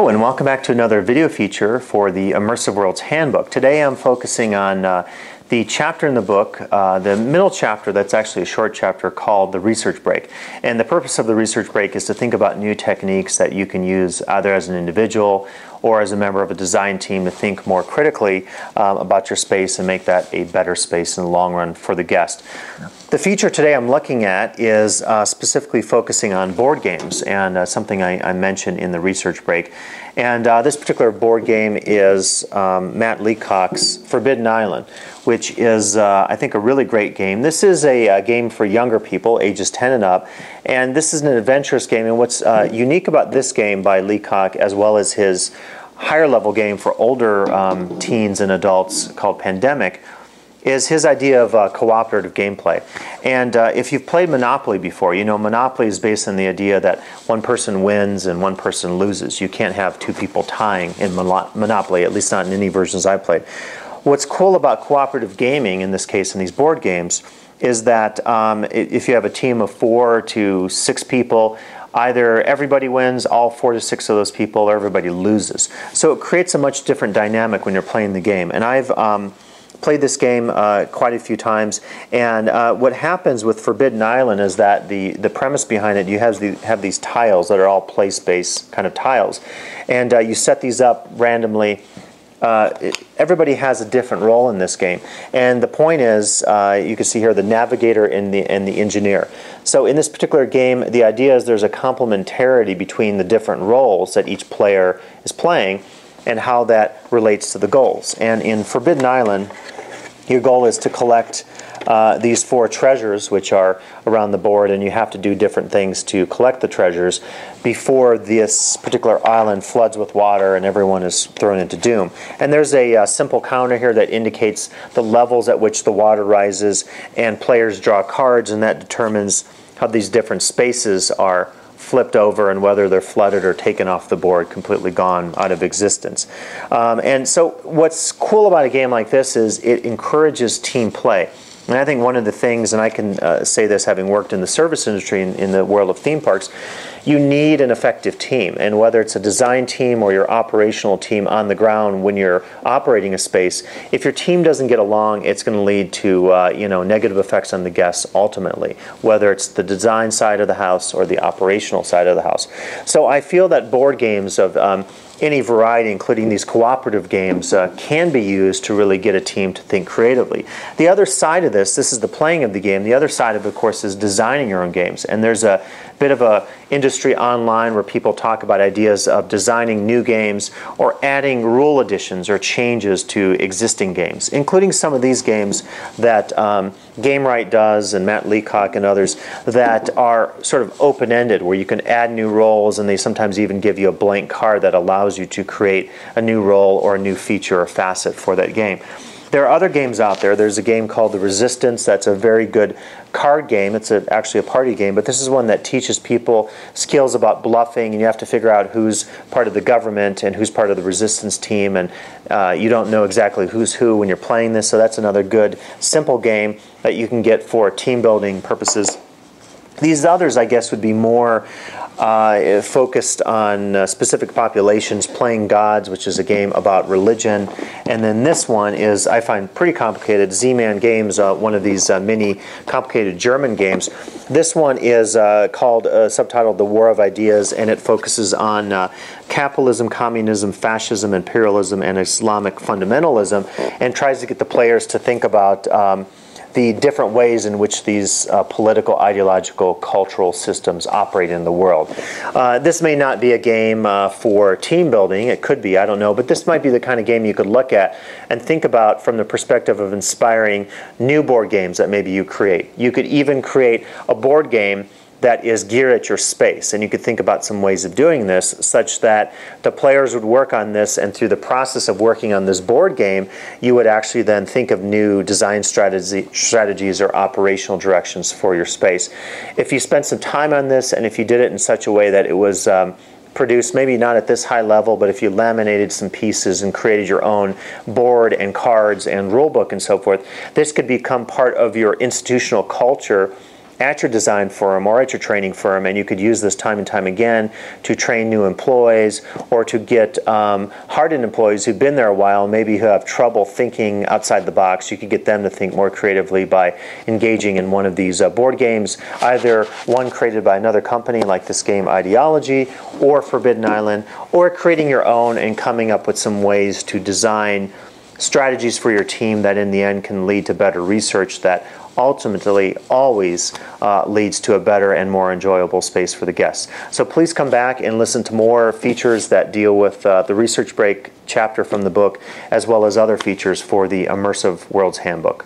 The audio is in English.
and welcome back to another video feature for the Immersive Worlds Handbook. Today I'm focusing on the chapter in the book, the middle chapter that's actually a short chapter called The Research Break. And the purpose of the research break is to think about new techniques that you can use either as an individual or as a member of a design team to think more critically about your space and make that a better space in the long run for the guest. The feature today I'm looking at is specifically focusing on board games, and something I mentioned in the research break. And this particular board game is Matt Leacock's Forbidden Island, which is, I think, a really great game. This is a game for younger people, ages 10 and up, and this is an adventurous game. And what's unique about this game by Leacock, as well as his higher level game for older teens and adults called Pandemic, is his idea of cooperative gameplay. And if you've played Monopoly before, you know Monopoly is based on the idea that one person wins and one person loses. You can't have two people tying in Monopoly, at least not in any versions I've played. What's cool about cooperative gaming, in this case in these board games, is that if you have a team of 4 to 6 people, either everybody wins, all 4 to 6 of those people, or everybody loses. So it creates a much different dynamic when you're playing the game. And I've played this game quite a few times, and what happens with Forbidden Island is that the premise behind it, you have these tiles that are all place-based kind of tiles, and you set these up randomly. Everybody has a different role in this game, and the point is, you can see here the navigator and the engineer. So in this particular game, the idea is there's a complementarity between the different roles that each player is playing and how that relates to the goals. And in Forbidden Island, your goal is to collect these 4 treasures, which are around the board, and you have to do different things to collect the treasures before this particular island floods with water and everyone is thrown into doom. And there's a simple counter here that indicates the levels at which the water rises, and players draw cards, and that determines how these different spaces are flipped over and whether they're flooded or taken off the board, completely gone out of existence. And so what's cool about a game like this is it encourages team play. And I think one of the things, and I can say this having worked in the service industry in the world of theme parks, you need an effective team. And whether it's a design team or your operational team on the ground when you're operating a space, if your team doesn't get along, it's going to lead to negative effects on the guests ultimately, whether it's the design side of the house or the operational side of the house. So I feel that board games of any variety, including these cooperative games, can be used to really get a team to think creatively. The other side of this is the playing of the game. The other side of course, is designing your own games. And there's a bit of a industry online where people talk about ideas of designing new games or adding rule additions or changes to existing games, including some of these games that GameRight does and Matt Leacock and others that are sort of open-ended, where you can add new roles, and they sometimes even give you a blank card that allows you to create a new role or a new feature or facet for that game. There are other games out there. There's a game called The Resistance that's a very good card game. It's actually a party game, but this is one that teaches people skills about bluffing, and you have to figure out who's part of the government and who's part of the resistance team, and you don't know exactly who's who when you're playing this, so that's another good, simple game that you can get for team building purposes. These others, I guess, would be more focused on specific populations, Playing Gods, which is a game about religion. And then this one is, I find, pretty complicated. Z-Man Games, one of these mini complicated German games. This one is called, subtitled The War of Ideas, and it focuses on capitalism, communism, fascism, imperialism, and Islamic fundamentalism, and tries to get the players to think about the different ways in which these political, ideological, cultural systems operate in the world. This may not be a game for team building. It could be, I don't know, but this might be the kind of game you could look at and think about from the perspective of inspiring new board games that maybe you create. You could even create a board game that is geared at your space, and you could think about some ways of doing this such that the players would work on this, and through the process of working on this board game, you would actually then think of new design strategies or operational directions for your space. If you spent some time on this, and if you did it in such a way that it was produced, maybe not at this high level, but if you laminated some pieces and created your own board and cards and rule book and so forth, this could become part of your institutional culture at your design firm or at your training firm, and you could use this time and time again to train new employees or to get hardened employees who've been there a while, maybe who have trouble thinking outside the box. You could get them to think more creatively by engaging in one of these board games, either one created by another company like this game Ideology or Forbidden Island, or creating your own and coming up with some ways to design strategies for your team that in the end can lead to better research that ultimately always leads to a better and more enjoyable space for the guests. So please come back and listen to more features that deal with the Research Break chapter from the book, as well as other features for the Immersive Worlds Handbook.